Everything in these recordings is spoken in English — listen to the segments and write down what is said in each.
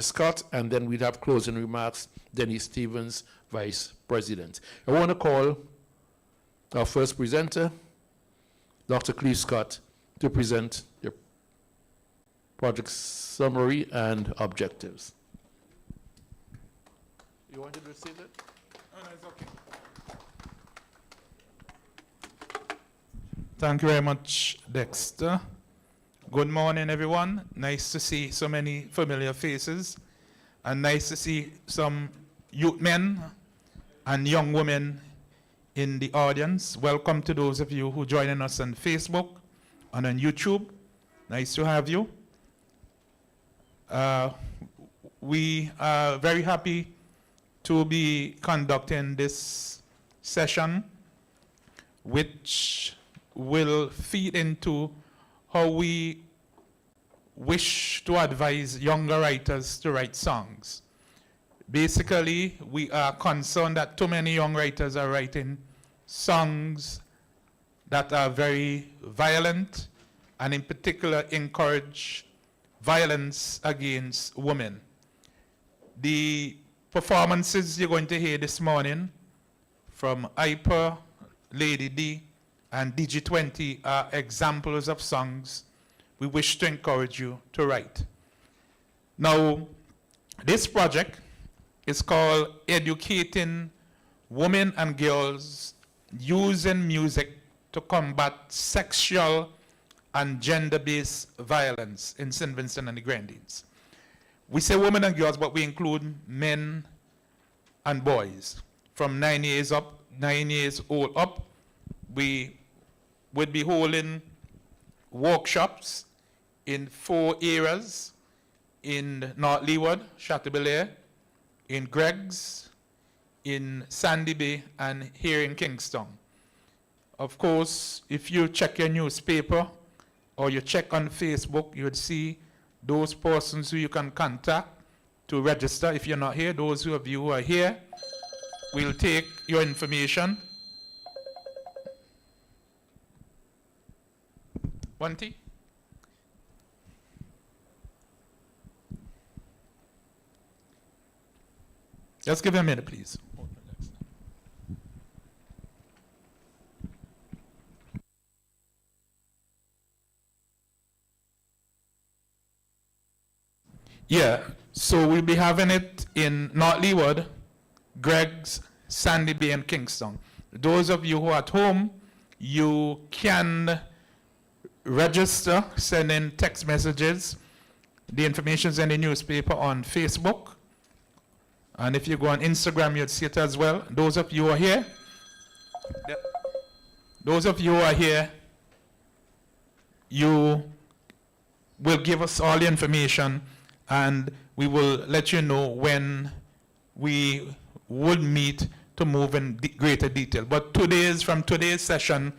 Scott, and then we'd have closing remarks, Denny Stevens, Vice President. I want to call our first presenter, Dr. Cleve Scott, to present your project summary and objectives. You wanted to say that? Oh, no, it's okay. Thank you very much, Dexter. Good morning, everyone. Nice to see so many familiar faces, and nice to see some youth men and young women in the audience. Welcome to those of you who are joining us on Facebook and on YouTube. Nice to have you. We are very happy to be conducting this session, which will feed into how we wish to advise younger writers to write songs. Basically, we are concerned that too many young writers are writing songs that are very violent, and in particular encourage violence against women. The performances you're going to hear this morning from Hyper, Lady D, and DG20 are examples of songs we wish to encourage you to write. Now, this project is called Educating Women and Girls Using Music to Combat Sexual and Gender-Based Violence in St. Vincent and the Grenadines. We say women and girls, but we include men and boys from 9 years old up. We would be holding workshops in 4 areas: in North Leeward, Chateaubelair, in Greggs, in Sandy Bay, and here in Kingston. Of course, if you check your newspaper or you check on Facebook, you would see those persons who you can contact to register. If you're not here, those of you who are here, we'll take your information. One tea? Just give me a minute, please. Yeah, so we'll be having it in North Leeward, Greggs, Sandy Bay, and Kingston. Those of you who are at home, you can register, send in text messages. The information is in the newspaper on Facebook. And if you go on Instagram, you'll see it as well. Those of you who are here, you will give us all the information, and we will let you know when we would meet to move in greater detail. But from today's session,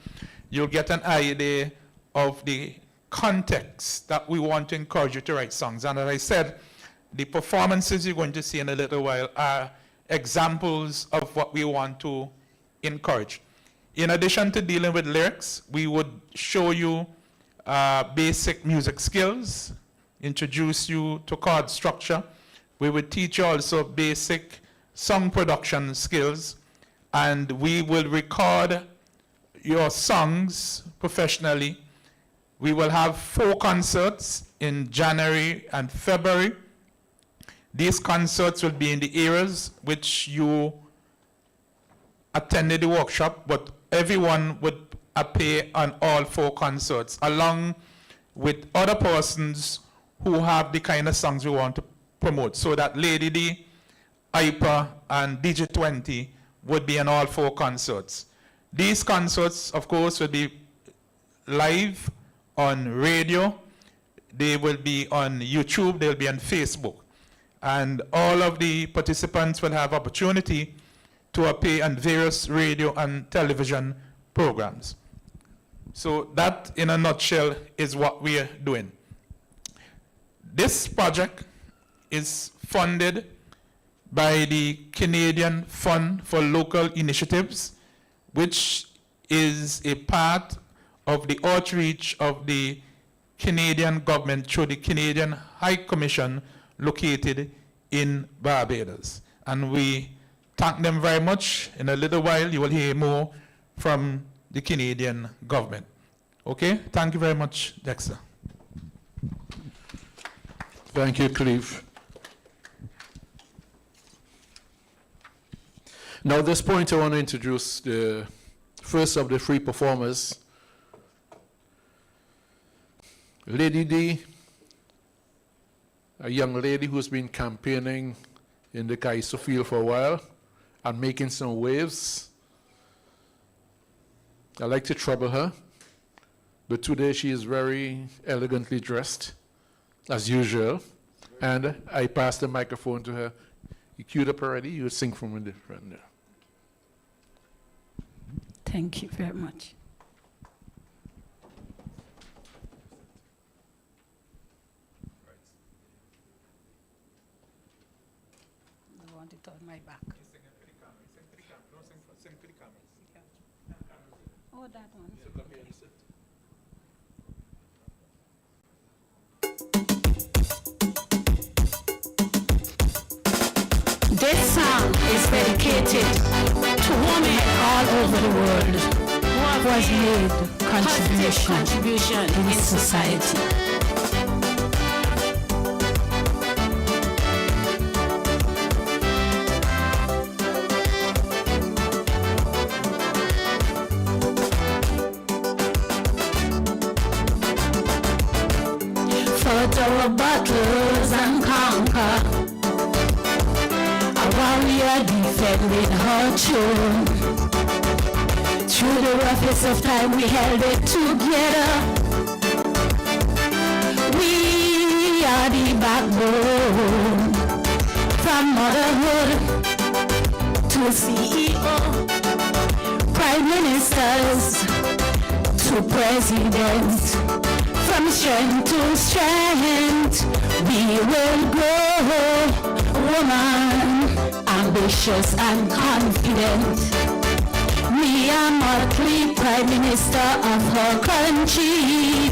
you'll get an idea of the context that we want to encourage you to write songs. And as I said, the performances you're going to see in a little while are examples of what we want to encourage. In addition to dealing with lyrics, we would show you basic music skills, introduce you to chord structure. We would teach you also basic song production skills, and we will record your songs professionally. We will have 4 concerts in January and February. These concerts will be in the areas which you attended the workshop, but everyone would appear on all 4 concerts, along with other persons who have the kind of songs we want to promote. So that Lady D, Hyper, and DG20 would be on all 4 concerts. These concerts, of course, will be live on radio. They will be on YouTube. They'll be on Facebook. And all of the participants will have opportunity to appear on various radio and television programs. So that, in a nutshell, is what we are doing. This project is funded by the Canadian Fund for Local Initiatives, which is a part of the outreach of the Canadian government through the Canadian High Commission located in Barbados. And we thank them very much. In a little while, you will hear more from the Canadian government. Okay? Thank you very much, Dexter. Thank you, Cleve. Now, at this point, I want to introduce the first of the three performers, Lady D, a young lady who's been campaigning in the Kaiso field for a while and making some waves. I like to trouble her, but today she is very elegantly dressed, as usual, and I pass the microphone to her. You queued up already? You sing from the front there. Thank you very much. I want it on my back. Oh, that one. This song is dedicated to women all over the world who have made contribution in society. Fight our battles and conquer. A warrior defending her throne. Through the roughest of time we held it together. We are the backbone. From motherhood to CEO, prime ministers to presidents. From strength to strength, we will grow. Woman, ambitious and confident. Me a monthly prime minister of her country.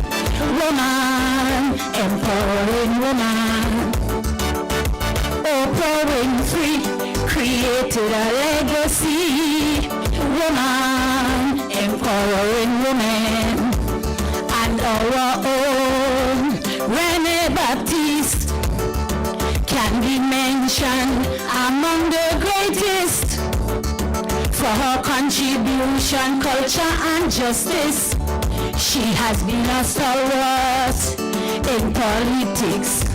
Woman, empowering woman. Oprah Winfrey created a legacy. Woman, empowering women. And our own Rene Baptiste can be mentioned among the greatest for her contribution, culture and justice. She has been a stalwart in politics.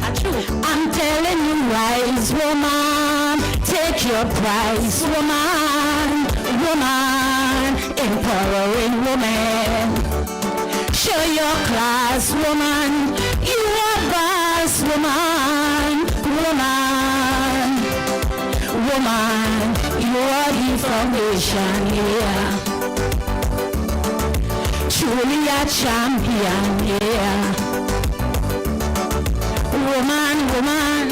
I'm telling you, rise, woman, take your prize, woman, woman, empowering woman. Show your class, woman, you are boss, woman, woman, woman, you are the foundation, yeah. Truly a champion, yeah. Woman, woman.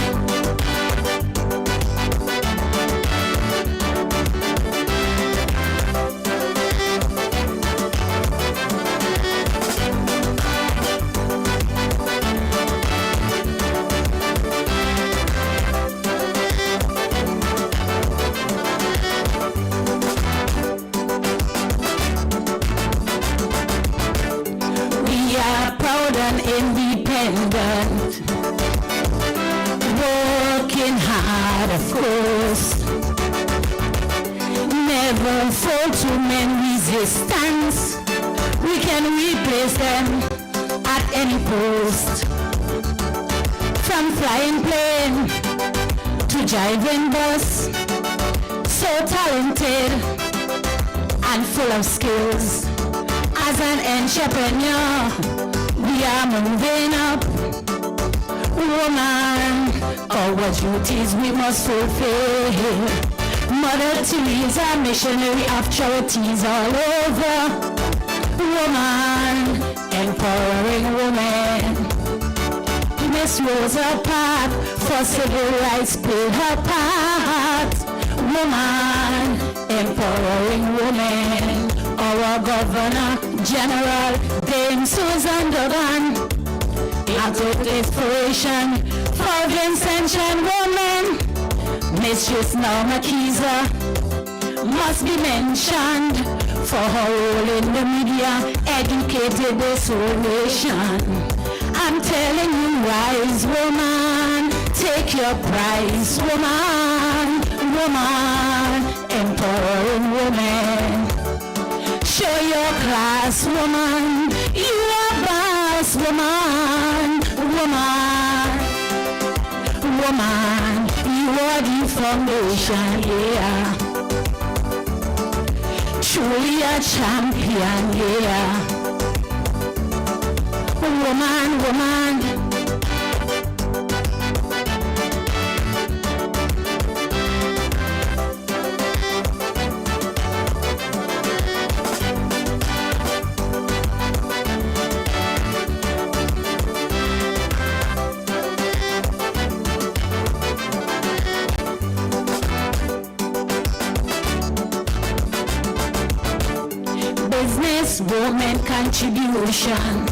Independent, working hard, of course, never fall to men resistance. We can replace them at any post, from flying plane to driving bus. So talented and full of skills. As an entrepreneur, we are moving up. Woman, our duties we must fulfill. Mother Teresa, missionary of charities all over. Woman, empowering women. Miss Rosa Parks for civil rights played her part. Woman, empowering women. Our Governor General Dame Susan Dogan, a great inspiration for Vincentian women. Mistress Norma Keyser must be mentioned for her role in the media, educated this whole nation. I'm telling you, wise woman, take your prize, woman, woman, empowering woman. Show your class, woman, you are boss, woman, woman, woman, you are the foundation, yeah. Truly a champion, yeah. Woman, woman. Business woman contribution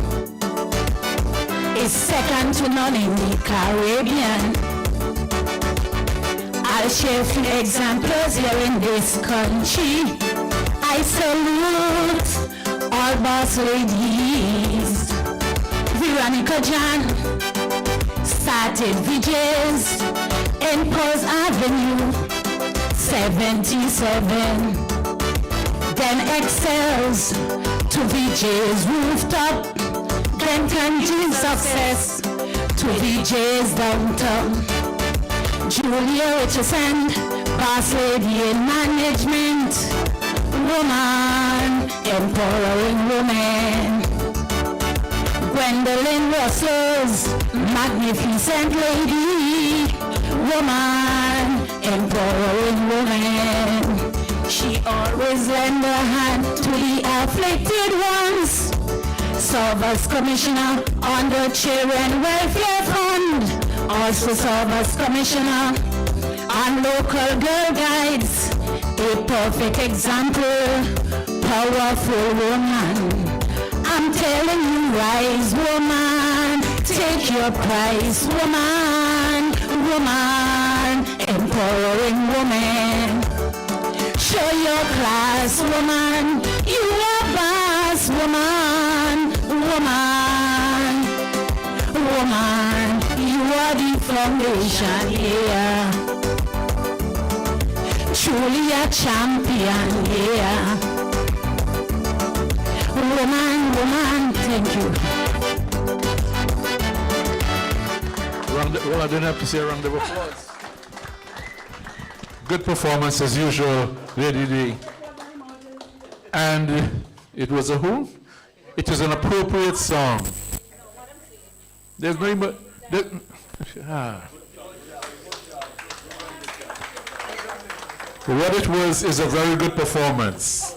is second to none in the Caribbean. I'll share a few examples here in this country. I salute all boss ladies. Veronica John started VJs in Pulse Avenue 77. Then excels to VJ's rooftop, then continued success to VJ's downtown. Julia Richardson, boss lady in management, woman, empowering woman. Gwendolyn Russell's magnificent lady, woman, empowering woman. She always lend a hand to the afflicted ones. Service Commissioner on the Children Welfare Fund. Also Service Commissioner on Local Girl Guides. A perfect example, powerful woman. I'm telling you, wise woman, take your prize, woman, woman, empowering woman. Show your class, woman, you are boss, woman, woman, woman, you are the foundation, yeah. Truly a champion, yeah. Woman, woman, thank you. Well, I didn't have to say a round of applause. Good performance as usual, Lady D. And it was a who? It is an appropriate song. There's no more. What it was is a very good performance.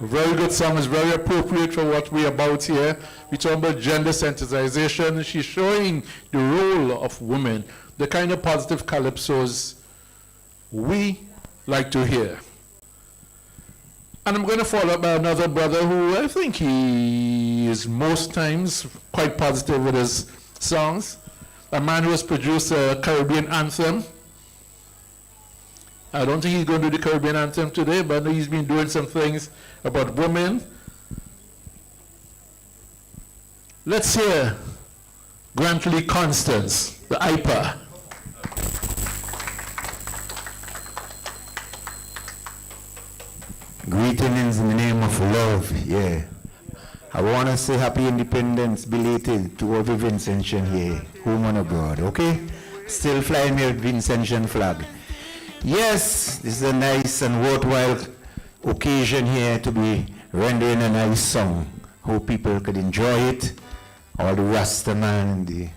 A very good song, is very appropriate for what we're about here. We're talking about gender sensitization. She's showing the role of women, the kind of positive calypsos we like to hear. And I'm going to follow up by another brother who I think he is most times quite positive with his songs. A man who has produced a Caribbean anthem. I don't think he's going to do the Caribbean anthem today, but he's been doing some things about women. Let's hear Grantley Constance, the IPA. Greetings in the name of love, yeah. I want to say happy independence belated to all the Vincentian here, home and abroad, okay? Still flying your Vincentian flag. Yes, this is a nice and worthwhile occasion here to be rendering a nice song. Hope people could enjoy it. All the Rasta man and the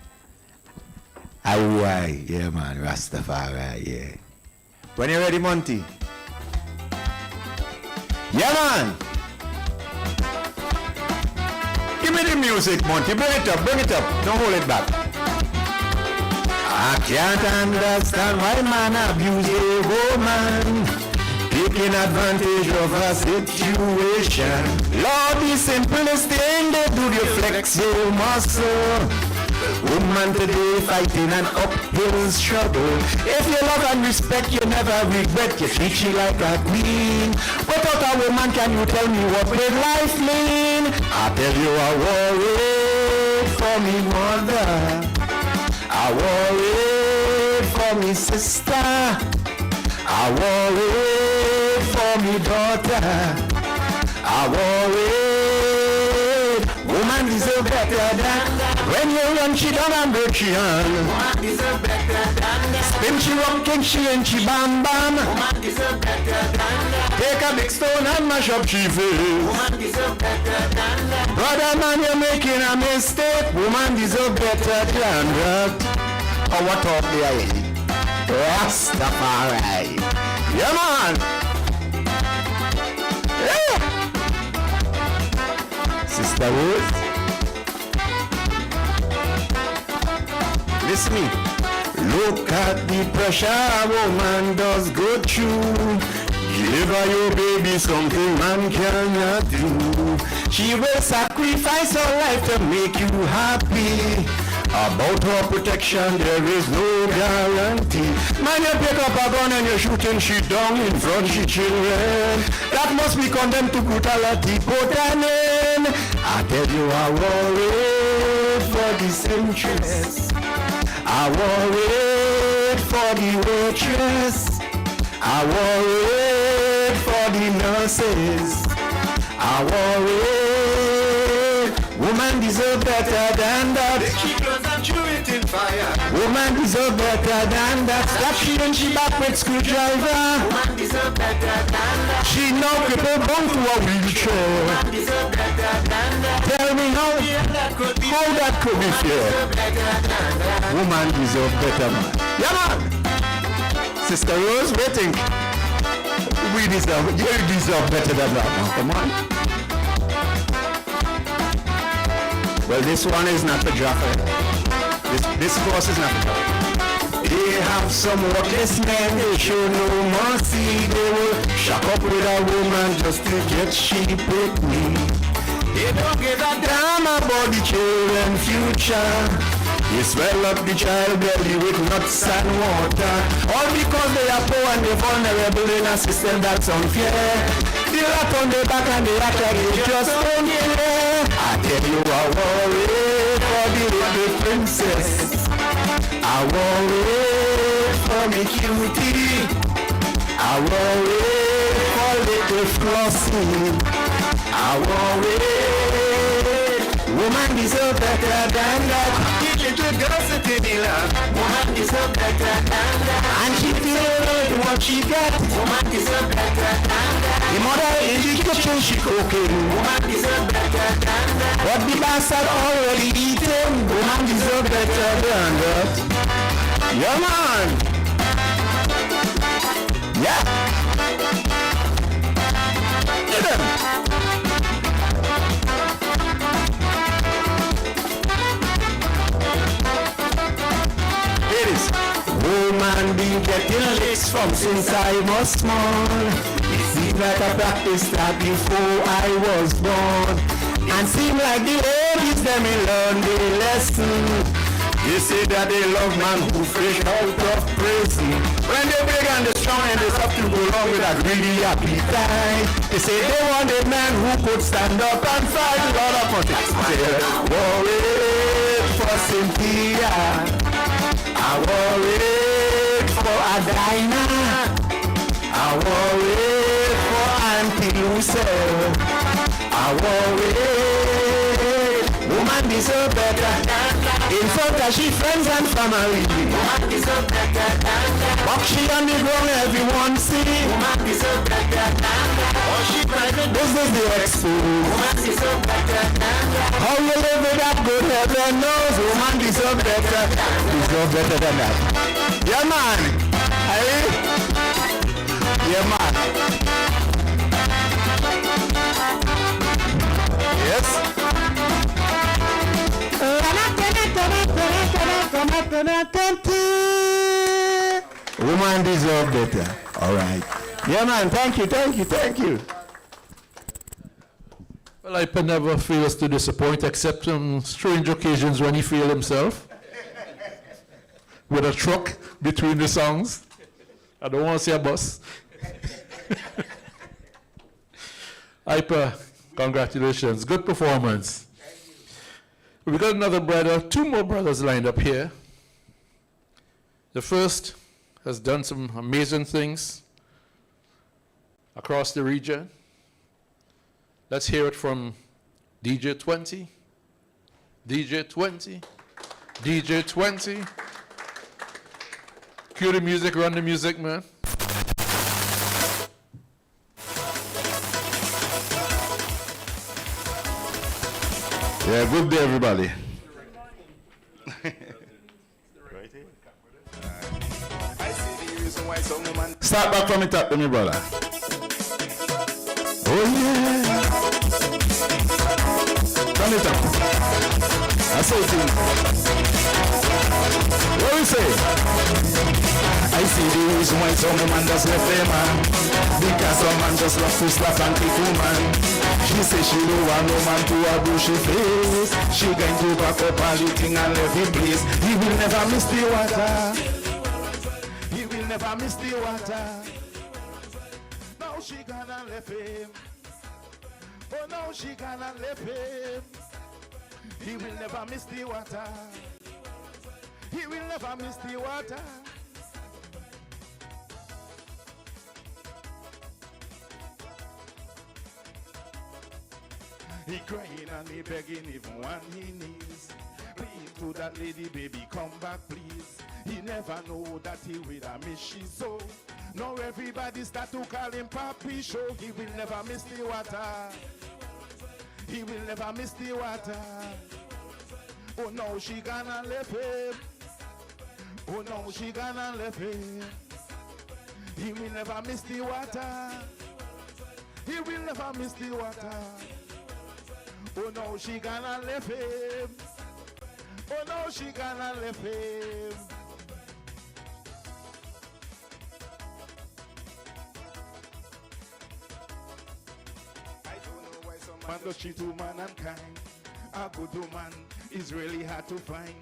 IUI, yeah man, Rastafari, yeah. When you ready, Monty? Yeah man! Give me the music, Monty. Bring it up. Don't hold it back. I can't understand why man abuse a woman, taking advantage of a situation. Lord, the simplest thing they do, you flex your muscle. Woman today fighting an uphill struggle. If you love and respect, you never regret. You treat she like a queen. Without a woman, can you tell me what would life mean? I tell you, I worried for me mother. I worried for me sister. I worried for me daughter. I worried. Woman deserve better than that. When you run, she down and break she hand. Woman deserve better than that. Spin she rock, king she and she bam bam. Woman deserve better than that. Take a big stone and mash up she face. Woman deserve better than that. Brother man, you're making a mistake. Woman deserve better than that. Oh, what talk there? Rastafari. Yeah, man. Yeah. Sister Ruth. Listen me. Look at the pressure a woman does go through. Give her your baby something man cannot do. She will sacrifice her life to make you happy. About her protection there is no guarantee. Man, you pick up a gun and you're shooting she down in front of she children. That must be condemned to brutality. Put an end. I tell you I worried for the seamstress. I worried for the waitress. I worried for the nurses. I worried. Woman deserve better than that. She goes and chew it in fire. Woman deserve better than that. Slap she and she back with screwdriver. Woman deserve better than that. She now crippled bound to a wheelchair. Woman deserve better than that. Tell me how that could be fair. Woman deserve better, man. Yeah, man. Sister Rose, waiting. You deserve better than that, man. Come on. Well, this one is not for Jaffa. This course is not for Jaffa. They have some worthless men, they show no mercy. They will shock up with a woman just to get cheap with me. They don't give a damn about the children's future. They swell up the child belly with nuts and water. All because they are poor and they're vulnerable in a system that's unfair. They rat on their back and they act like they just don't care. I tell you I worry for the little princess. I worry for me cutie. I worry for little Flossie. I worry. Woman deserve better than that. Little girl sitting in love. Woman deserve better than that. And she feels what she got. Woman deserve better than that. The mother in the kitchen she cooking. Woman deserve better than that. What the bastard already eaten. Woman deserve better than that. Yeah, man. Yeah. Get them. Woman been getting licks from since I was small. It seemed like I practiced that before I was born. And seemed like the ladies them learn the lesson. They say that they love man who fresh out of prison. When they big and they strong and they have to go along with that greedy appetite. They say they want a man who could stand up and fight a lot of politics. Worried for Cynthia. I worried for Adina. I worried for Auntie Lucille. I worried. Woman deserve better. In front of she friends and family. Woman deserve better. Walk she on the ground, everyone see. Woman deserve better. Or she private business they expose. Woman deserve better. How you live with that good heaven knows. Woman deserve better. Deserve better than that. Yeah, man. Hey. Yeah, man. Yes. Woman deserve better. All right. Yeah, man. Thank you. Well, I never fails to disappoint except on strange occasions when he failed himself. with a truck between the songs. I don't want to see a bus. Hyper, congratulations. Good performance. We got another brother, two more brothers lined up here. The first has done some amazing things across the region. Let's hear it from DJ 20. DJ 20. DJ 20. Cue the music, run the music, man. Yeah, good day, everybody. Start back from the top to me, brother. Oh, yeah. From the top. I say it to you. What we say? I see the reason why some man just left them, man. Because some man just love to slap and kick woman. She say she don't want no man to her bushy face. She going to back up all the thing and left the place. He will never miss the water. He will never miss the water. Now she gonna left him. Oh no, she gonna left him. He will never miss the water. He will never miss the water. He crying and he begging even on his knees. Plead to that lady, baby, come back, please. He never know that he will miss she so. Now everybody start to call him Papi Show. He will never miss the water. He will never miss the water. Oh no, she gonna left him. Oh no, she gonna left him. He will never miss the water. He will never miss the water. Oh no, she gonna left him. Oh no, she gonna left him. I don't know why some man does cheat to mankind. A good woman is really hard to find.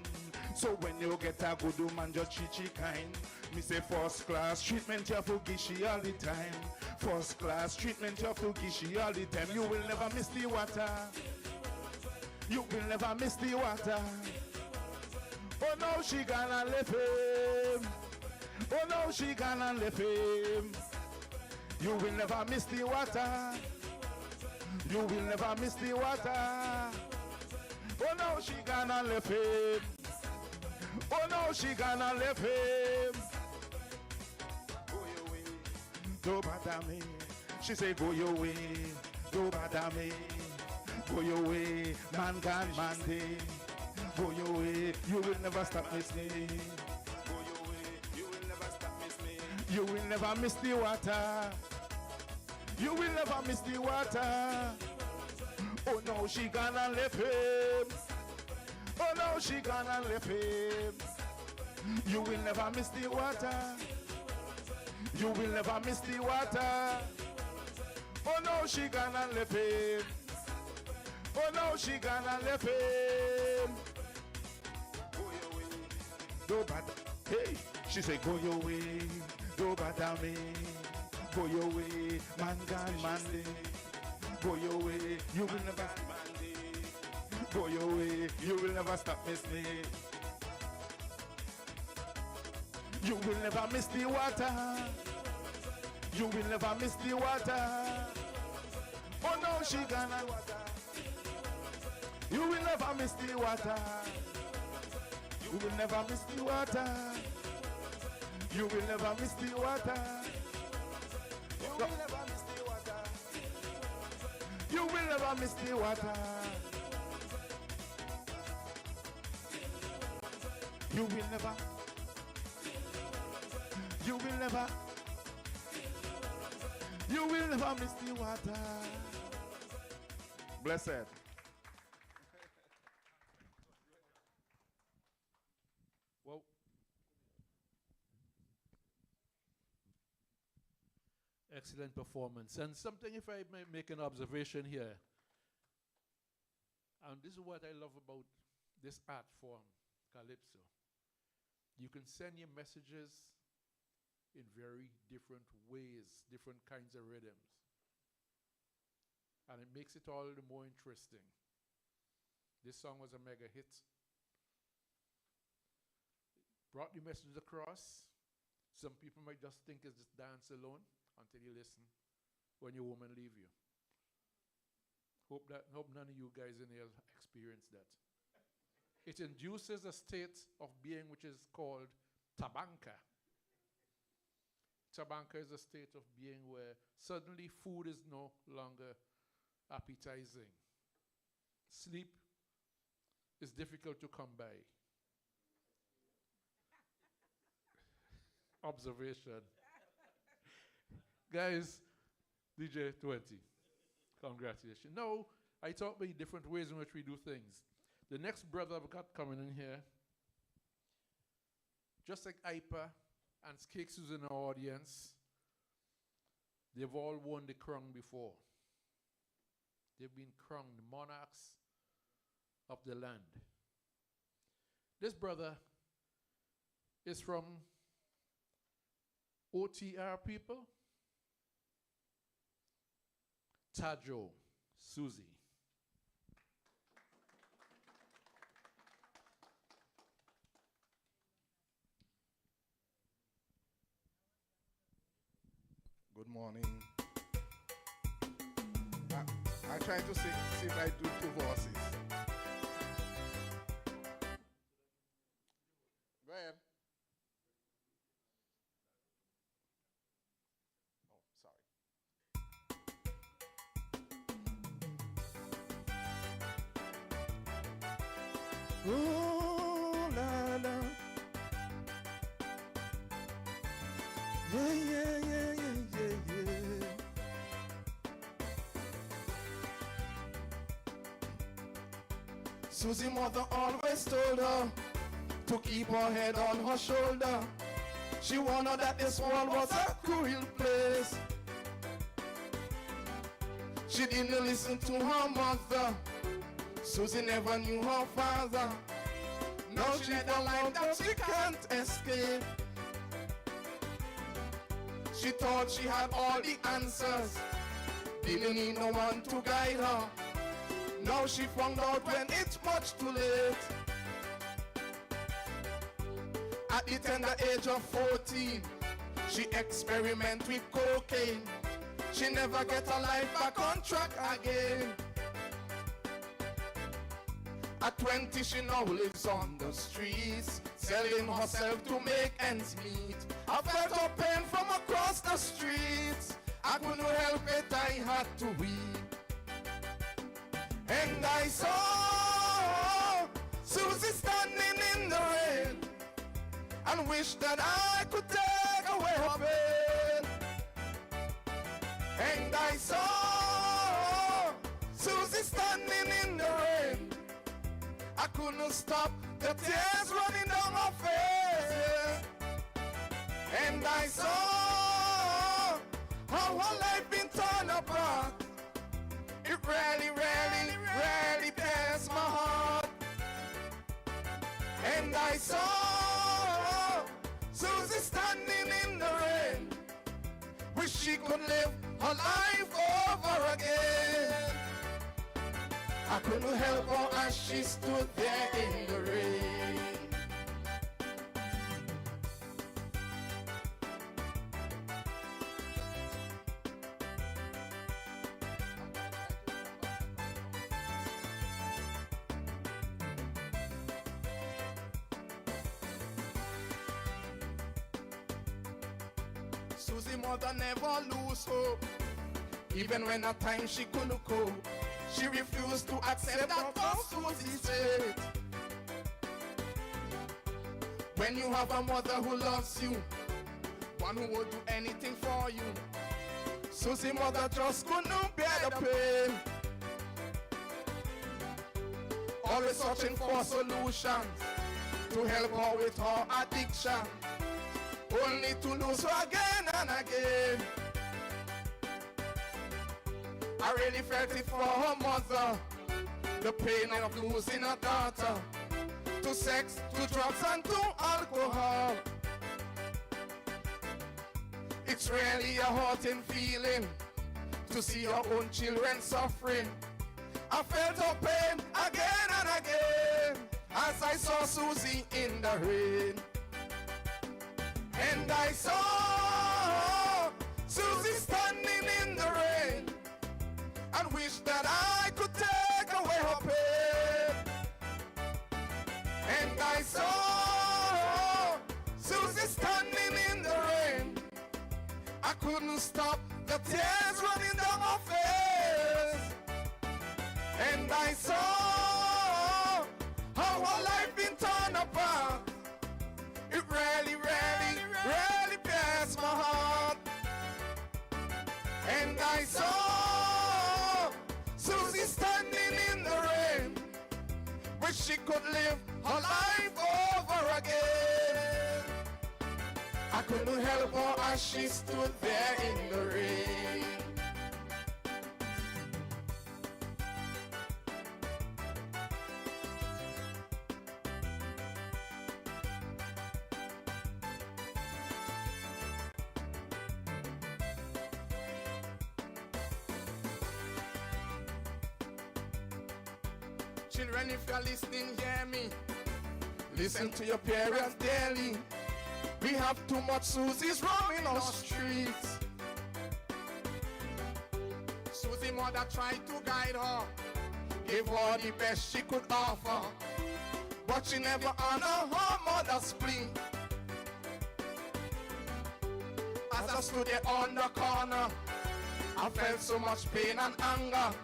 So when you get a good woman, just treat she kind. Me say first class treatment you have to give she all the time. First class treatment you have to give she all the time. You will never miss the water. You will never miss the water. Oh no, she gonna left him. Oh no, she gonna left him. You will never miss the water. You will never miss the water. Oh no, she gonna left him. Oh no, she gonna left him. Go your way, don't bother me. She say go your way, don't bother me. Go your way, man gone Monday. Go your way, you will never stop missing. Go your way, you will never stop missing. You will never miss the water. You will never miss the water. Oh no, she gonna left him. Oh no, she gonna left him. You will never miss the water. You will never miss the water. Oh no, she gonna left him. Oh no, she gonna left him. Go your way, don't bother. Hey, she say go your way, don't bother me. Go your way, man gone Monday. Go your way, you will never Monday. Go your way, you will never stop miss me. You will never miss the water. You will never miss the water. Oh no, she gonna water. You will never miss the water. You will never miss the water. You will never miss the water. You will never miss the water. You will never miss the water. You will never. You will never. You will never miss the water. Blessed. Well, excellent performance. And something, if I may make an observation here, and this is what I love about this art form, Calypso. You can send your messages in very different ways, different kinds of rhythms. And it makes it all the more interesting. This song was a mega hit. Brought the message across. Some people might just think it's just dance alone until you listen when your woman leave you. Hope none of you guys in here experience that. It induces a state of being which is called tabanka. Tabanka is a state of being where suddenly food is no longer appetizing. Sleep is difficult to come by. Observation. Guys, DJ 20. Congratulations. No, I talk about different ways in which we do things. The next brother I've got coming in here, just like Ipa and Skakes who's in the audience, they've all won the crown before. They've been crowned monarchs of the land. This brother is from OTR people. Tajo, Susie. Good morning. I try to see if I do two voices. Go ahead. Oh, sorry. Ooh, la, la. Yeah, yeah, yeah, yeah, yeah, yeah. Susie mother always told her to keep her head on her shoulder. She warned her that this world was a cruel place. She didn't listen to her mother. Susie never knew her father. Now she led a life that she can't escape. She thought she had all the answers, didn't need no one to guide her. Now she found out when it's much too late. At the tender age of 14, she experiment with cocaine. She never get her life back on track again. At 20 she now lives on the streets, selling herself to make ends meet. I felt her pain from across the streets. I couldn't help it, I had to weep. And I saw Susie standing in the rain, and wished that I could take away her pain. And I saw Susie standing in the rain. I couldn't stop the tears running down my face. And I saw how her life been torn apart. It really, really, really tears my heart. And I saw Susie standing in the rain. Wish she could live her life over again. I couldn't help her as she stood there in the rain. Susie mother never lose hope, even when at times she couldn't cope. She refused to accept that was Susie's fate. When you have a mother who loves you, one who will do anything for you, Susie mother just couldn't bear the pain. Always searching for solutions to help her with her addiction, only to lose her again and again. I really felt it for her mother, the pain of losing her daughter to sex, to drugs, and to alcohol. It's really a haunting feeling to see your own children suffering. I felt her pain again and again as I saw Susie in the rain. And I saw Susie standing in the rain and wish that I could take away her pain. And I saw Susie standing in the rain. I couldn't stop the tears running down my face. And I saw how her life been torn apart. It really, really, really pierced my heart. And I saw Susie standing in the rain. Wish she could live her life over again. I couldn't help her as she stood there in the rain. Children, if you're listening, hear me. Listen to your parents daily. We have too much Susies roaming our streets. Susie mother tried to guide her, gave her the best she could offer, but she never honored her mother's plea. As I stood there on the corner, I felt so much pain and anger.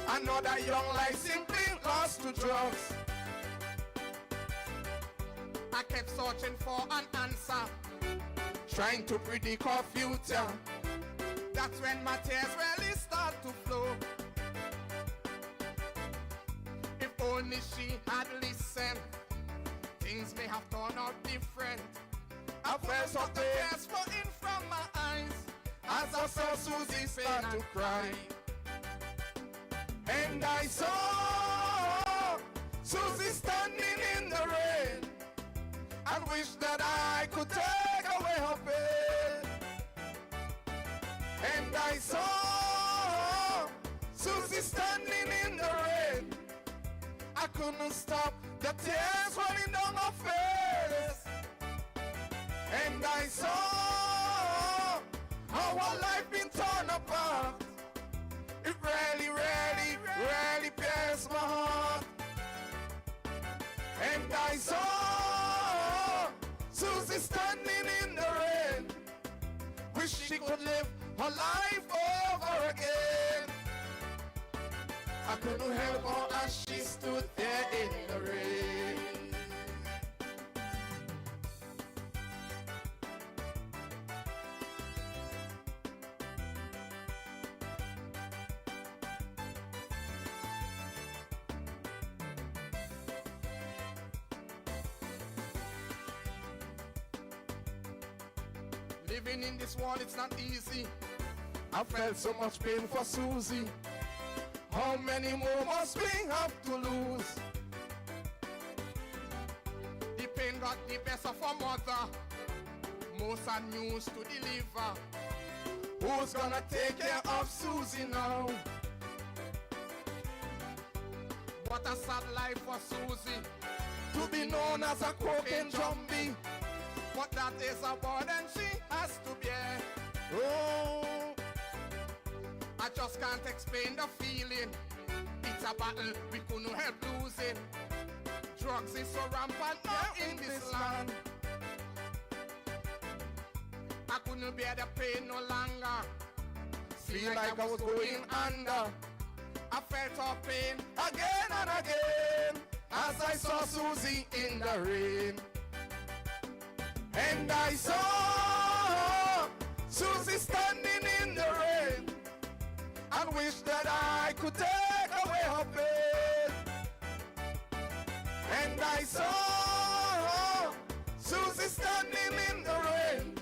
Another young life simply lost to drugs. I kept searching for an answer, trying to predict her future. That's when my tears really start to flow. If only she had listened, things may have turned out different. I felt so the tears falling from my eyes as I saw Susie start to cry. And I saw Susie standing in the rain and wish that I could take away her pain. And I saw Susie standing in the rain. I couldn't stop the tears running down my face. And I saw how her life been torn apart. It really, really, really pierced my heart. And I saw Susie standing in the rain. Wish she could live her life over again. I couldn't help her as she stood there in the rain. Living in this world, it's not easy. I felt so much pain for Susie. How many more must we have to lose? The pain got the best of her mother. Most are news to deliver. Who's gonna take care of Susie now? What a sad life for Susie, to be known as a cocaine zombie. But that is a burden she has to bear. Oh, I just can't explain the feeling. It's a battle we couldn't help losing. Drugs is so rampant now in this land. I couldn't bear the pain no longer. Feel like I was going under. I felt her pain again and again as I saw Susie in the rain. And I saw Susie standing in the rain and wish that I could take away her pain. And I saw Susie standing in the rain.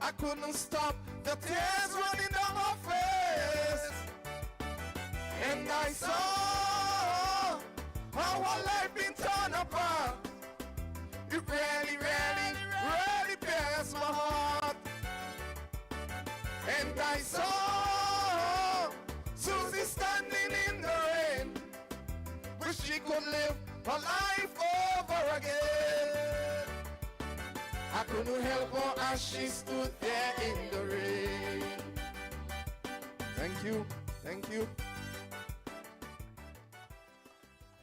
I couldn't stop the tears running down my face. And I saw Our life been torn apart. It really, really, really pierced my heart. And I saw Susie standing in the rain. Wish she could live her life over again. I couldn't help her as she stood there in the rain. Thank you, thank you.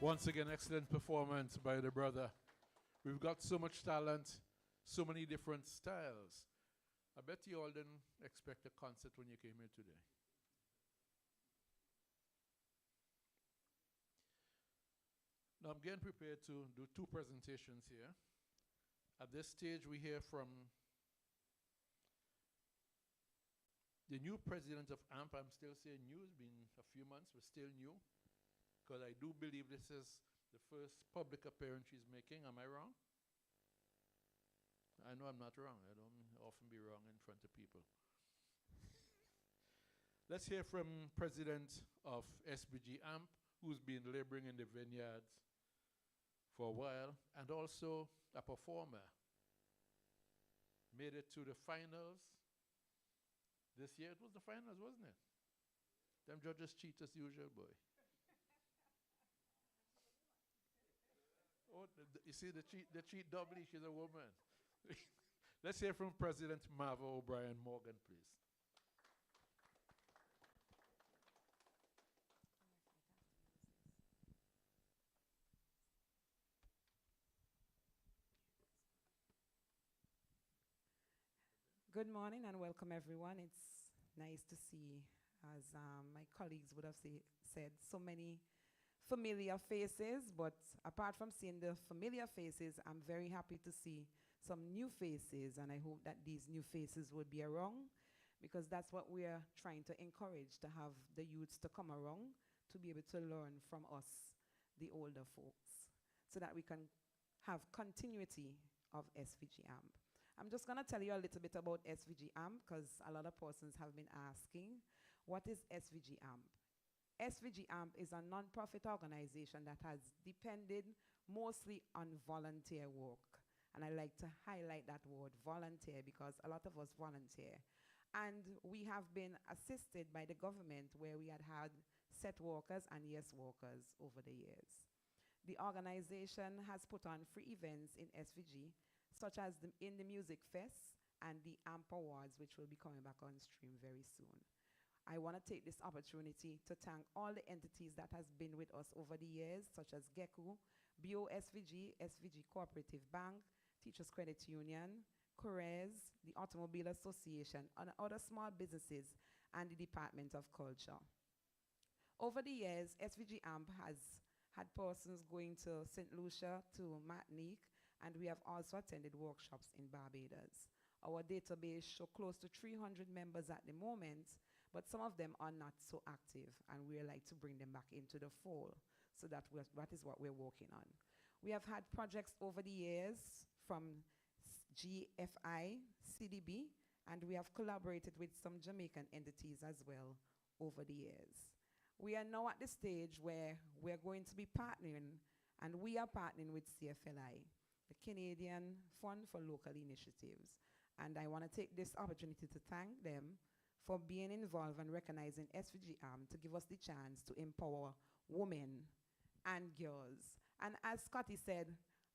Once again, excellent performance by the brother. We've got so much talent, so many different styles. I bet you all didn't expect a concert when you came here today. Now I'm getting prepared to do 2 presentations here. At this stage, we hear from the new president of AMP. I'm still saying new, it's been a few months, but still new, because I do believe this is the first public appearance she's making. Am I wrong? I know I'm not wrong. I don't often be wrong in front of people. Let's hear from president of Svg Amp, who's been laboring in the vineyards for a while, and also a performer. Made it to the finals. This year it was the finals, wasn't it? Them judges cheat as usual, boy. Oh, you see the cheat doubly, she's a woman. Let's hear from President Marva O'Brien Morgan, please. Good morning and welcome everyone. It's nice to see, as my colleagues would have said, so many familiar faces, but apart from seeing the familiar faces, I'm very happy to see some new faces, and I hope that these new faces would be around, because that's what we're trying to encourage, to have the youths to come around, to be able to learn from us, the older folks, so that we can have continuity of Svg Amp. I'm just going to tell you a little bit about Svg Amp, because a lot of persons have been asking, what is Svg Amp? Svg Amp is a non-profit organization that has depended mostly on volunteer work. And I like to highlight that word, volunteer, because a lot of us volunteer. And we have been assisted by the government, where we had set workers and yes workers over the years. The organization has put on free events in SVG, such as in the Music Fest and the AMP Awards, which will be coming back on stream very soon. I want to take this opportunity to thank all the entities that has been with us over the years, such as GECU, BOSVG, SVG Cooperative Bank, Teachers Credit Union, Corez, the Automobile Association, and other small businesses, and the Department of Culture. Over the years, SVG AMP has had persons going to St. Lucia, to Martinique, and we have also attended workshops in Barbados. Our database shows close to 300 members at the moment, but some of them are not so active, and we like to bring them back into the fold. So that is what we're working on. We have had projects over the years from GFI, CDB, and we have collaborated with some Jamaican entities as well over the years. We are now at the stage where we're going to be partnering, and we are partnering with CFLI, the Canadian Fund for Local Initiatives. And I want to take this opportunity to thank them for being involved and recognizing SVG AMP to give us the chance to empower women and girls. And as Scotty said,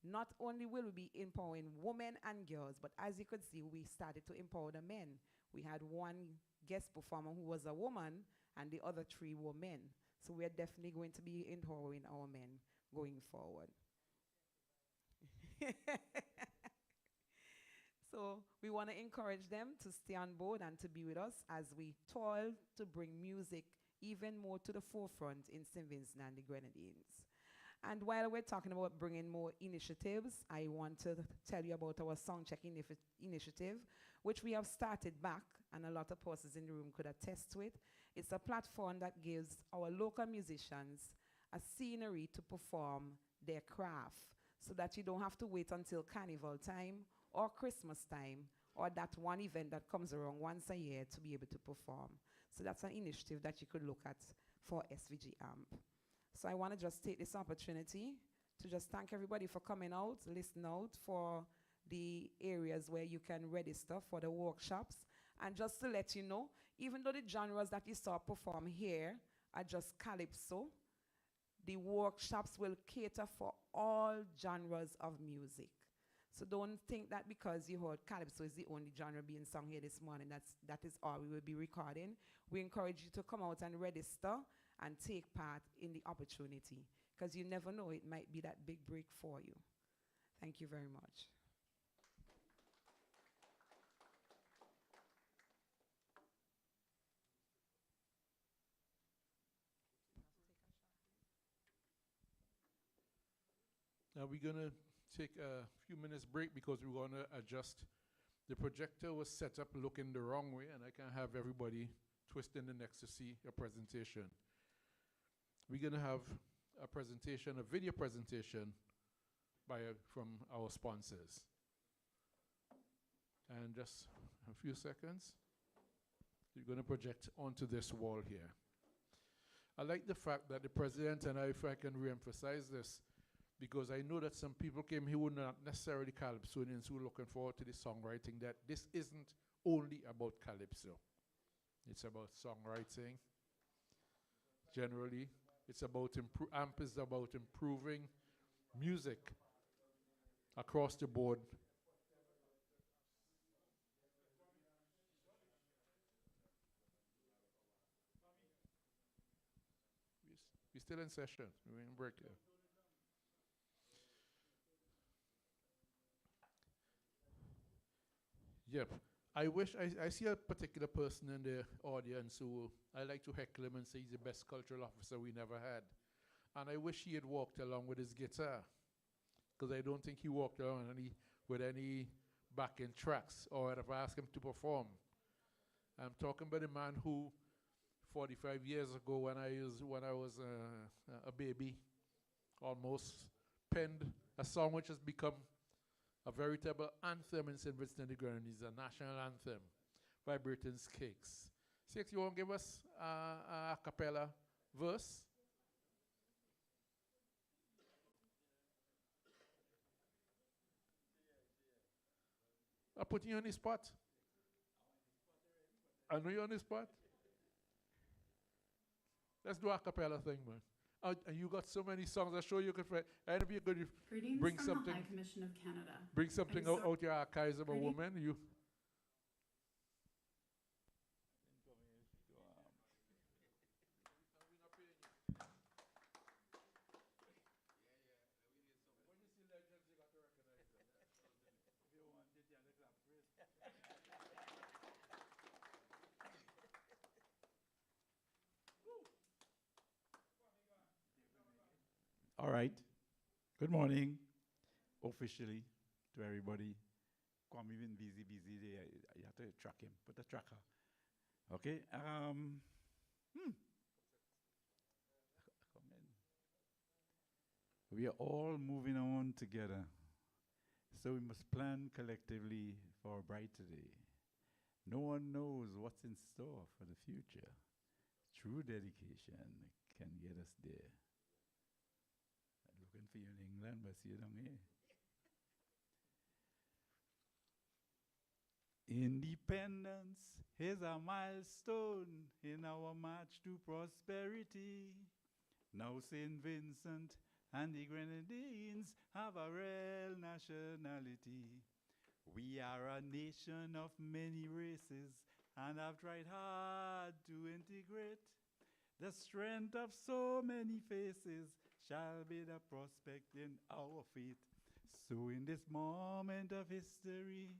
not only will we be empowering women and girls, but as you could see, we started to empower the men. We had one guest performer who was a woman, and the other 3 were men. So we are definitely going to be empowering our men going forward. So we want to encourage them to stay on board and to be with us as we toil to bring music even more to the forefront in St. Vincent and the Grenadines. And while we're talking about bringing more initiatives, I want to tell you about our Songcheck initiative, which we have started back, and a lot of persons in the room could attest to it. It's a platform that gives our local musicians a scenery to perform their craft, so that you don't have to wait until carnival time or Christmas time or that one event that comes around once a year to be able to perform. So that's an initiative that you could look at for SVG AMP. So I want to just take this opportunity to just thank everybody for coming out, listen out for the areas where you can register for the workshops. And just to let you know, even though the genres that you saw perform here are just calypso, the workshops will cater for all genres of music. So don't think that because you heard calypso is the only genre being sung here this morning, that is all we will be recording. We encourage you to come out and register and take part in the opportunity, because you never know, it might be that big break for you. Thank you very much. Now we're going to take a few minutes break because we're going to adjust. The projector was set up looking the wrong way, and I can't have everybody twisting the necks to see a presentation. We're going to have a presentation, a video presentation from our sponsors. And just a few seconds, you're going to project onto this wall here. I like the fact that the president and I, if I can re-emphasize this, because I know that some people came here who are not necessarily calypsonians who are looking forward to the songwriting, that this isn't only about calypso. It's about songwriting. Generally, it's about AMP is about improving music across the board. We're still in session. We're in break here. Yep. I wish I see a particular person in the audience who I like to heckle him and say he's the best cultural officer we never had. And I wish he had walked along with his guitar, because I don't think he walked along with any backing tracks or I'd have asked him to perform. I'm talking about a man who 45 years ago when I was a baby, almost penned a song which has become a veritable anthem in St. Vincent and the Grenadines, a national anthem by Britain's Cakes. Six, you want to give us a cappella verse? I put you on the spot. I know you're on the spot. Let's do a cappella thing, man. And you got so many songs. I'm sure you could find. And if you could bring from something, the High Commission of Canada. bring something out your archives of a woman. You. All right. Good morning, officially, to everybody. Kwame been busy there. You have to track him. Put the tracker. Okay. Come in. We are all moving on together. So we must plan collectively for a brighter day. No one knows what's in store for the future. True dedication can get us there. Looking for you in England, but see you down here. Independence is a milestone in our march to prosperity. Now St. Vincent and the Grenadines have a real nationality. We are a nation of many races and have tried hard to integrate. The strength of so many faces shall be the prospect in our faith. So in this moment of history,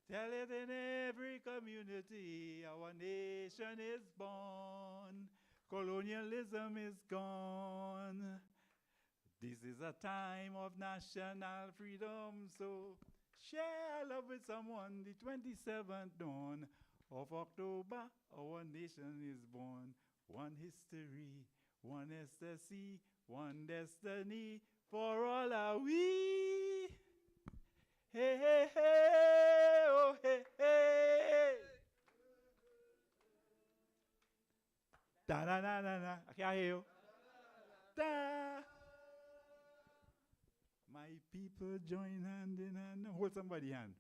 tell it in every community, our nation is born, colonialism is gone. This is a time of national freedom, so share love with someone. The 27th dawn of October, our nation is born. One history, one ecstasy, one destiny, for all are we. Hey, hey, hey, oh, hey, hey. Da, da, da, da, da. I can't hear you. da. My people join hand in hand. Hold somebody hand.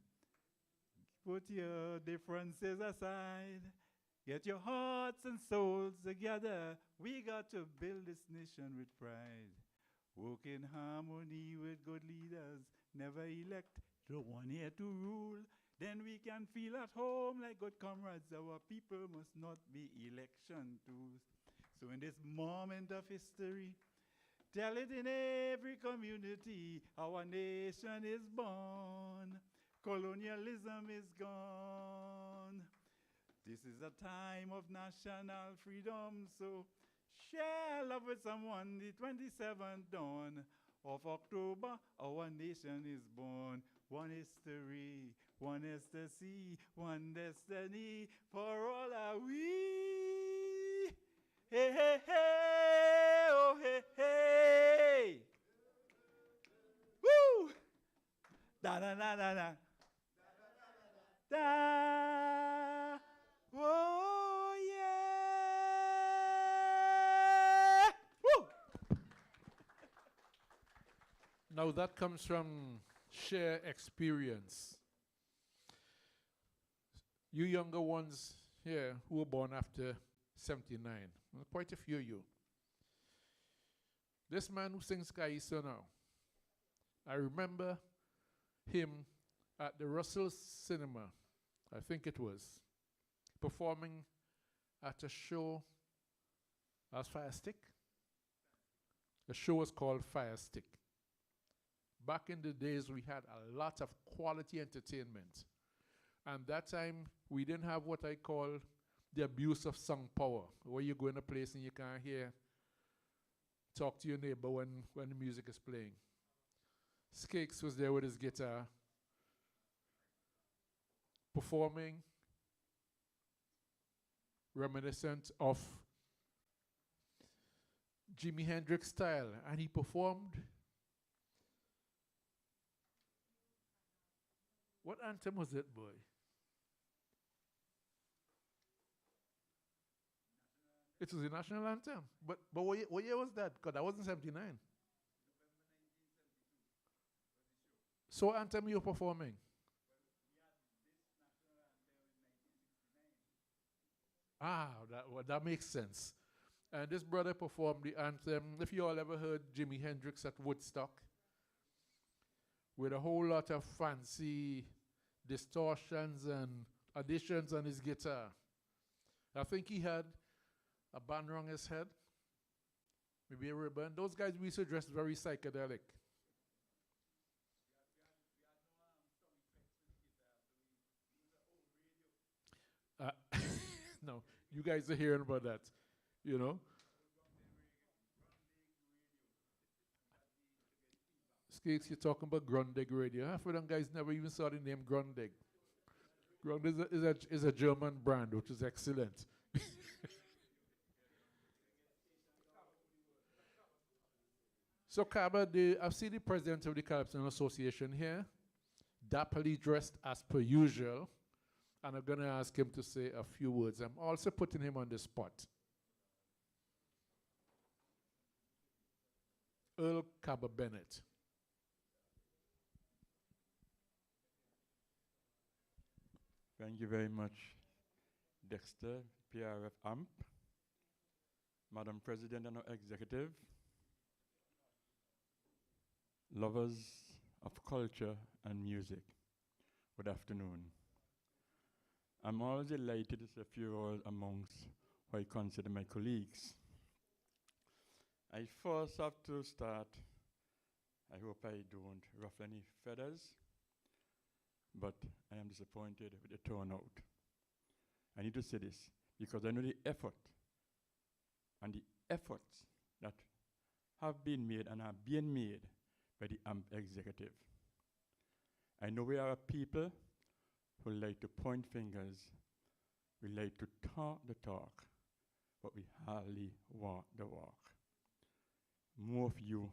Put your differences aside. Get your hearts and souls together. We got to build this nation with pride. Work in harmony with good leaders. Never elect the one here to rule. Then we can feel at home like good comrades. Our people must not be election tools. So in this moment of history, tell it in every community, our nation is born. Colonialism is gone. This is a time of national freedom, so share love with someone. The 27th dawn of October, our nation is born. One history, one ecstasy, one destiny, for all are we. Hey, hey, hey, oh, hey, hey. Woo! Da, da, da, da, da. Da. Oh, yeah. Woo! Now that comes from sheer experience. You younger ones here who were born after 79, well, quite a few of you. This man who sings Kaiso now, I remember him at the Russell Cinema, I think it was, performing at a show as Fire Stick. The show was called Fire Stick. Back in the days, we had a lot of quality entertainment. And that time, we didn't have what I call the abuse of song power, where you go in a place and you can't talk to your neighbor when the music is playing. Skakes was there with his guitar, performing, reminiscent of Jimi Hendrix style, and he performed. What anthem was it, boy? It was the national anthem. But what year was that? Because that wasn't 79. So what anthem you were performing? That makes sense. And this brother performed the anthem. If you all ever heard Jimi Hendrix at Woodstock, with a whole lot of fancy distortions and additions on his guitar. I think he had a band around his head, maybe a ribbon. Those guys used to dress very psychedelic. No, you guys are hearing about that, you know. Skakes, you're talking about Grundig Radio. Half of them guys never even saw the name Grundig. Grundig is a German brand, which is excellent. So, Kaba, I've seen the president of the Calypso Association here, dapperly dressed as per usual, and I'm going to ask him to say a few words. I'm also putting him on the spot. Earl Kaba Bennett. Thank you very much, Dexter, PRF AMP, Madam President and our Executive, lovers of culture and music. Good afternoon. I'm always delighted to see a few roles amongst who I consider my colleagues. I first have to start, I hope I don't ruffle any feathers, but I am disappointed with the turnout. I need to say this because I know the effort and the efforts that have been made and are being made by the AMP executive. I know we are a people who like to point fingers, we like to talk the talk, but we hardly walk the walk. More of you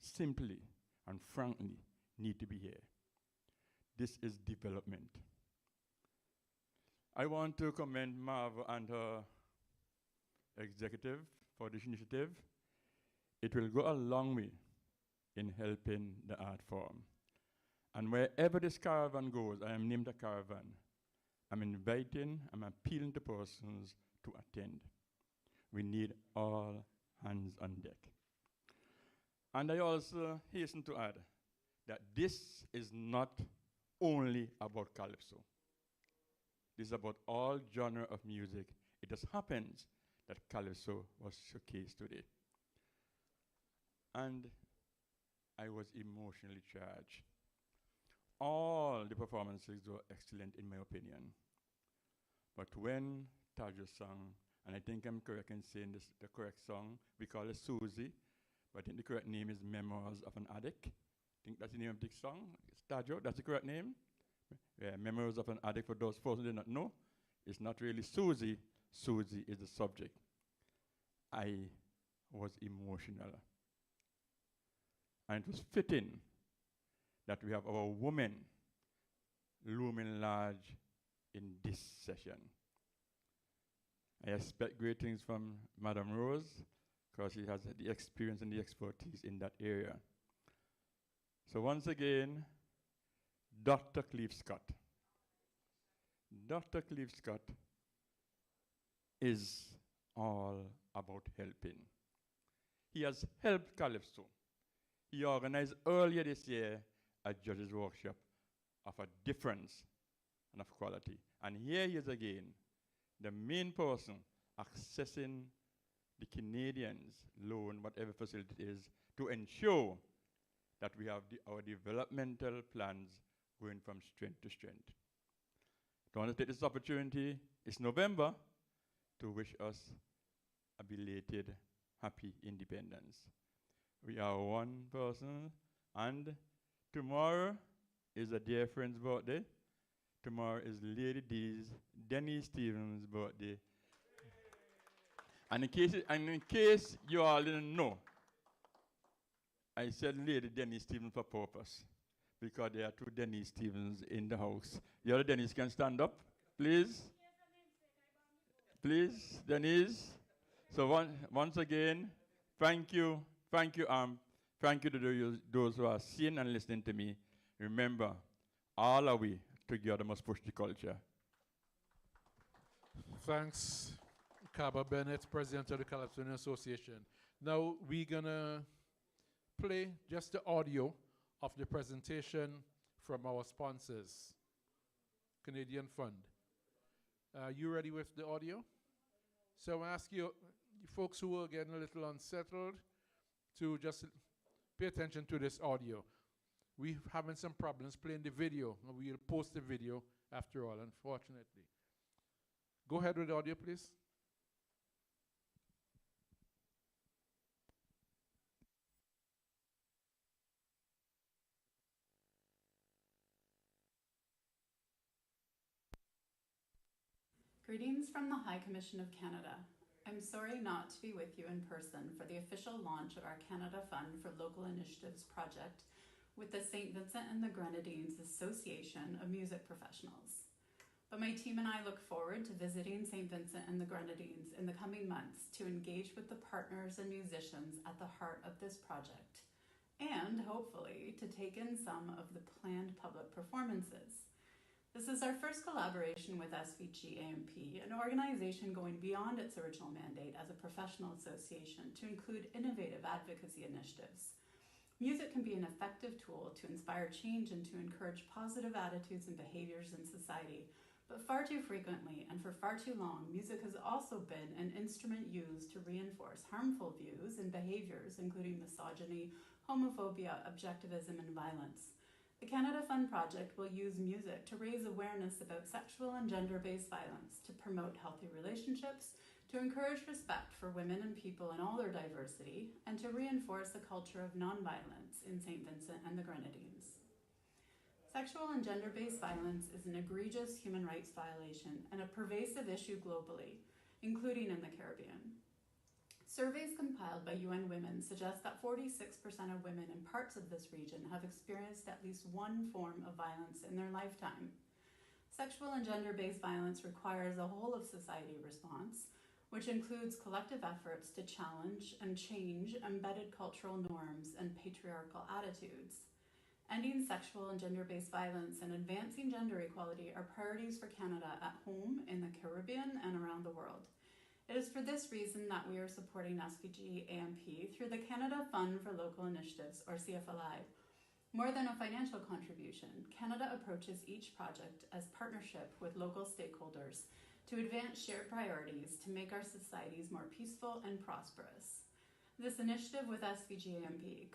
simply and frankly need to be here. This is development. I want to commend Marv and her executive for this initiative. It will go a long way in helping the art form. And wherever this caravan goes, I am named a caravan, I'm appealing to persons to attend. We need all hands on deck. And I also hasten to add that this is not only about calypso. This is about all genre of music. It just happens that calypso was showcased today. And I was emotionally charged. All the performances were excellent in my opinion. But when Tajo sang, and I think I'm correct in saying this, the correct song, we call it Susie, but I think the correct name is Memoirs of an Addict. I think that's the name of the song. Tajo, that's the correct name? Yeah, Memoirs of an Addict, for those folks who did not know. It's not really Susie. Susie is the subject. I was emotional. And it was fitting that we have our women looming large in this session. I expect great things from Madam Rose, because she has the experience and the expertise in that area. So once again, Dr. Cleve Scott. Dr. Cleve Scott is all about helping. He has helped Calypso. He organized earlier this year a judges workshop of a difference and of quality. And here he is again, the main person accessing the Canadians' loan, whatever facility it is, to ensure that we have our developmental plans going from strength to strength. I want to take this opportunity, it's November, to wish us a belated happy independence. We are one person, and tomorrow is a dear friend's birthday. Tomorrow is Lady Denise Stevens' birthday. And in case you all didn't know, I said Lady Denise Stevens for purpose, because there are two Denise Stevens in the house. The other Denise can stand up, please. Please, Denise. So once again, thank you, thank you, thank you to those who are seeing and listening to me. Remember, all are we together must push the culture. Thanks, Kaba Bennett, President of the Calypso Association. Now we're gonna play just the audio of the presentation from our sponsors, Canadian Fund. You ready with the audio? So I ask you folks who are getting a little unsettled to just pay attention to this audio. We're having some problems playing the video, and we'll post the video after all, unfortunately. Go ahead with the audio, please. Greetings from the High Commission of Canada. I'm sorry not to be with you in person for the official launch of our Canada Fund for Local Initiatives project with the St. Vincent and the Grenadines Association of Music Professionals. But my team and I look forward to visiting St. Vincent and the Grenadines in the coming months to engage with the partners and musicians at the heart of this project, and hopefully to take in some of the planned public performances. This is our first collaboration with Svg Amp, an organization going beyond its original mandate as a professional association to include innovative advocacy initiatives. Music can be an effective tool to inspire change and to encourage positive attitudes and behaviors in society, but far too frequently and for far too long, music has also been an instrument used to reinforce harmful views and behaviors, including misogyny, homophobia, objectivism, and violence. The Canada Fund project will use music to raise awareness about sexual and gender-based violence, to promote healthy relationships, to encourage respect for women and people in all their diversity, and to reinforce a culture of nonviolence in St. Vincent and the Grenadines. Sexual and gender-based violence is an egregious human rights violation and a pervasive issue globally, including in the Caribbean. Surveys compiled by UN Women suggest that 46% of women in parts of this region have experienced at least one form of violence in their lifetime. Sexual and gender-based violence requires a whole-of-society response, which includes collective efforts to challenge and change embedded cultural norms and patriarchal attitudes. Ending sexual and gender-based violence and advancing gender equality are priorities for Canada at home, in the Caribbean, and around the world. It is for this reason that we are supporting SVG AMP through the Canada Fund for Local Initiatives, or CFLI. More than a financial contribution, Canada approaches each project as partnership with local stakeholders to advance shared priorities to make our societies more peaceful and prosperous. This initiative with SVG AMP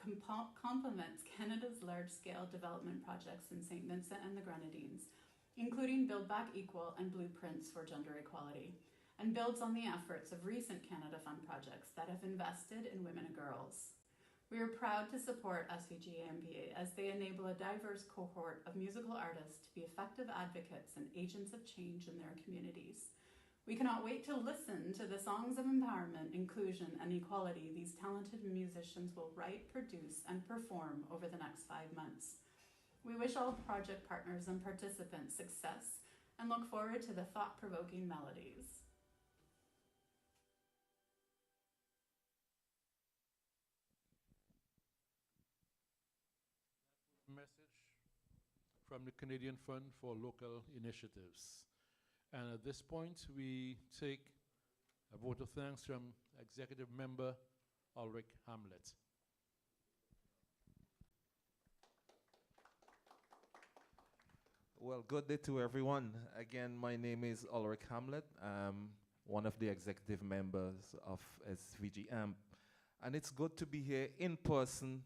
complements Canada's large-scale development projects in St. Vincent and the Grenadines, including Build Back Equal and Blueprints for Gender Equality, and builds on the efforts of recent Canada Fund projects that have invested in women and girls. We are proud to support SVG AMP as they enable a diverse cohort of musical artists to be effective advocates and agents of change in their communities. We cannot wait to listen to the songs of empowerment, inclusion, and equality these talented musicians will write, produce, and perform over the next 5 months. We wish all project partners and participants success and look forward to the thought-provoking melodies. Message from the Canadian Fund for Local Initiatives. And at this point, we take a vote of thanks from Executive Member Ulrich Hamlet. Well, good day to everyone. Again, my name is Ulrich Hamlet. I'm one of the executive members of SVG AMP. And it's good to be here in person,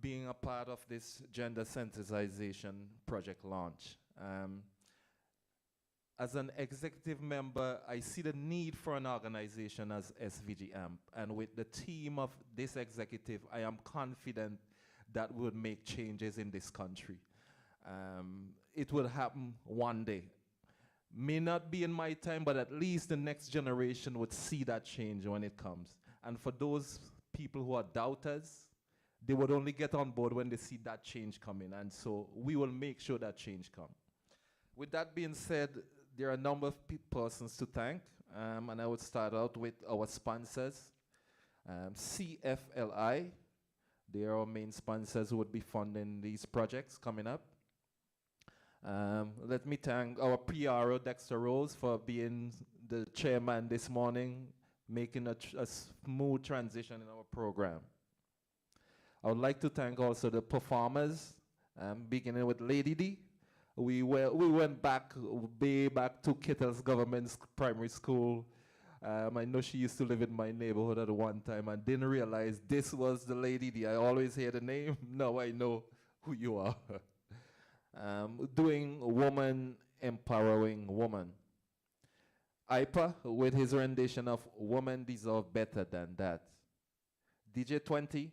being a part of this gender sensitization project launch. As an executive member, I see the need for an organization as SVG AMP. And with the team of this executive, I am confident that we would make changes in this country. It will happen one day. May not be in my time, but at least the next generation would see that change when it comes. And for those people who are doubters, they would only get on board when they see that change coming. And so we will make sure that change comes. With that being said, there are a number of persons to thank, and I would start out with our sponsors. CFLI, they are our main sponsors who would be funding these projects coming up. Let me thank our PRO, Dexter Rose, for being the chairman this morning, making a smooth transition in our program. I would like to thank also the performers, beginning with Lady D. We went back, way back to Kittles Government Primary School. I know she used to live in my neighborhood at one time and didn't realize this was the Lady D. I always hear the name, now I know who you are. Doing Woman Empowering Woman. IPA with his rendition of Women Deserve Better Than That. DJ 20,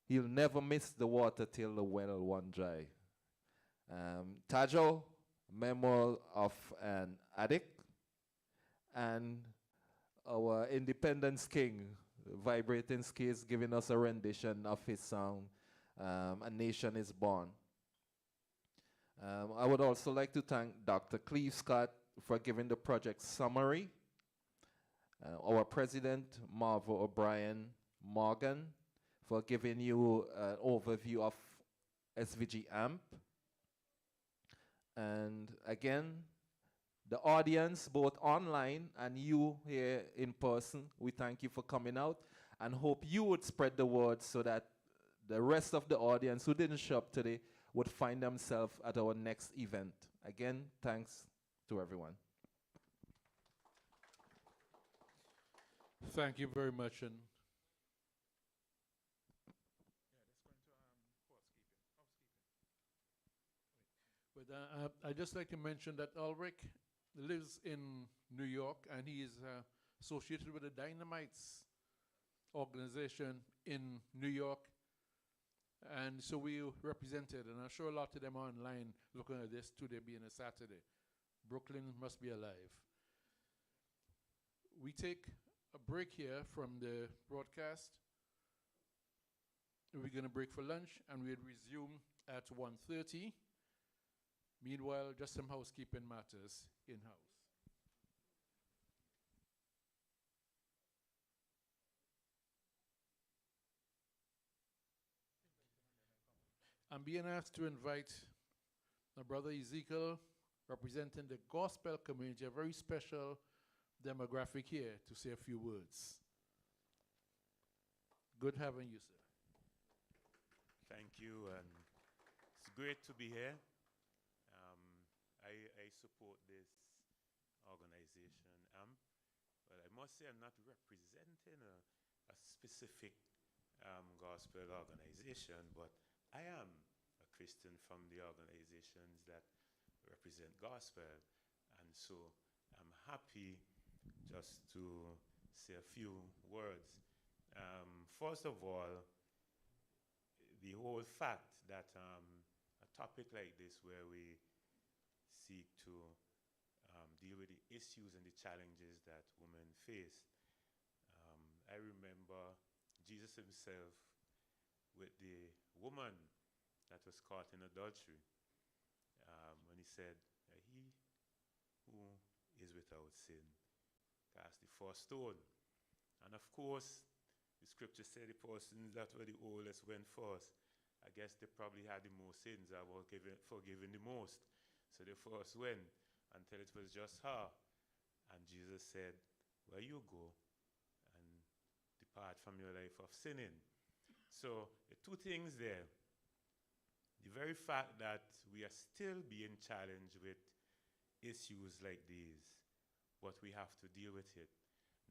he'll never miss the water till the well one dry. Tajo, Memoir of an Addict. And our Independence King, Vibrating Skates, giving us a rendition of his song, A Nation is Born. I would also like to thank Dr. Cleve Scott for giving the project summary. Our president, Marva O'Brien Morgan, for giving you an overview of SVG AMP. And again, the audience, both online and you here in person, we thank you for coming out and hope you would spread the word so that the rest of the audience who didn't show up today would find themselves at our next event. Again, thanks to everyone. Thank you very much. And but I'd just like to mention that Ulrich lives in New York, and he is associated with the Dynamites organization in New York. And so we represented, and I'm sure a lot of them are online looking at this today being a Saturday. Brooklyn must be alive. We take a break here from the broadcast. We're going to break for lunch, and we'll resume at 1:30. Meanwhile, just some housekeeping matters in-house. I'm being asked to invite my brother Ezekiel, representing the gospel community, a very special demographic here, to say a few words. Good having you, sir. Thank you, and it's great to be here. I support this organization, AMP, but I must say I'm not representing a specific gospel organization, but I am a Christian from the organizations that represent gospel, and so I'm happy just to say a few words. First of all, the whole fact that a topic like this, where we seek to deal with the issues and the challenges that women face. I remember Jesus himself with the woman that was caught in adultery, when he said, he who is without sin cast the first stone. And of course, the scripture said the persons that were the oldest went first. I guess they probably had the most sins, or were forgiven the most. So they first went until it was just her. And Jesus said, where you go, and depart from your life of sinning. So the two things there. The very fact that we are still being challenged with issues like these, but we have to deal with it.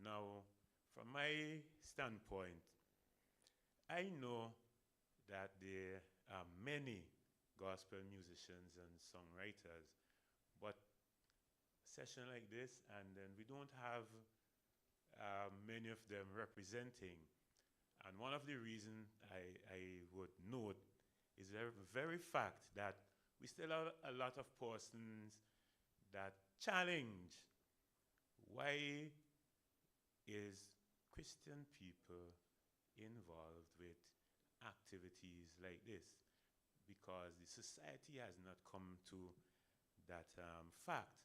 Now, from my standpoint, I know that there are many gospel musicians and songwriters, but a session like this, and then we don't have many of them representing. And one of the reasons I would note is the very fact that we still have a lot of persons that challenge why is Christian people involved with activities like this, because the society has not come to that fact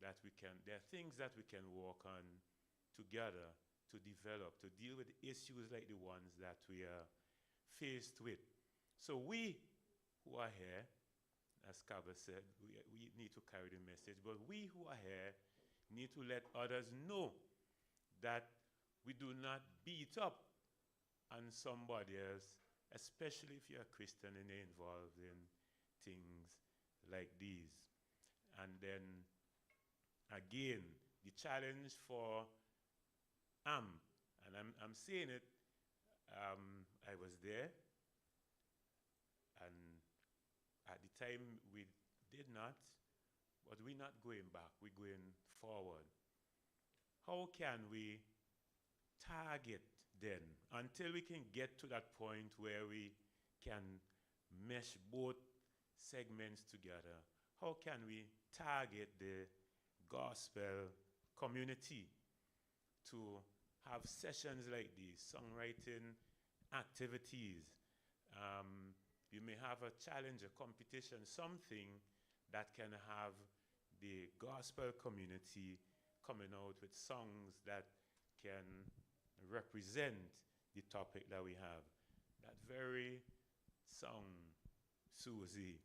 that there are things that we can work on together to develop, to deal with issues like the ones that we are faced with. So we who are here, as Kaba said, we need to carry the message, but we who are here need to let others know that we do not beat up on somebody else, especially if you're a Christian and you're involved in things like these. And then, again, the challenge for AMP, and I'm saying it, I was there, and at the time we did not, but we're not going back, we're going forward. How can we target then, until we can get to that point where we can mesh both segments together? How can we target the gospel community to have sessions like these, songwriting activities? You may have a challenge, a competition, something that can have the gospel community coming out with songs that can represent the topic that we have. That very song, Susie,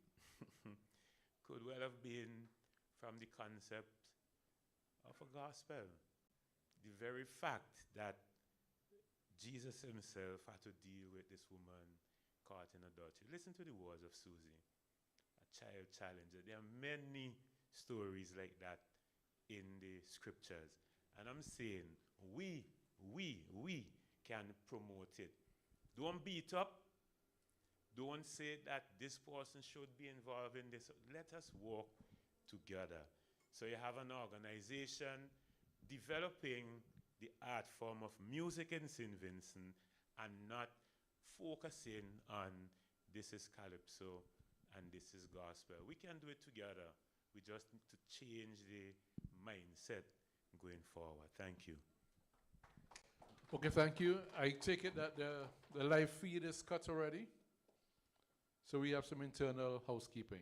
could well have been from the concept of a gospel. The very fact that Jesus himself had to deal with this woman caught in adultery. Listen to the words of Susie, a child challenger. There are many stories like that in the scriptures. And I'm saying we can promote it. Don't beat up. Don't say that this person should be involved in this. Let us work together. So you have an organization developing the art form of music in St. Vincent and not focusing on this is calypso and this is gospel. We can do it together. We just need to change the mindset going forward. Thank you. Okay, thank you. I take it that the live feed is cut already. So we have some internal housekeeping.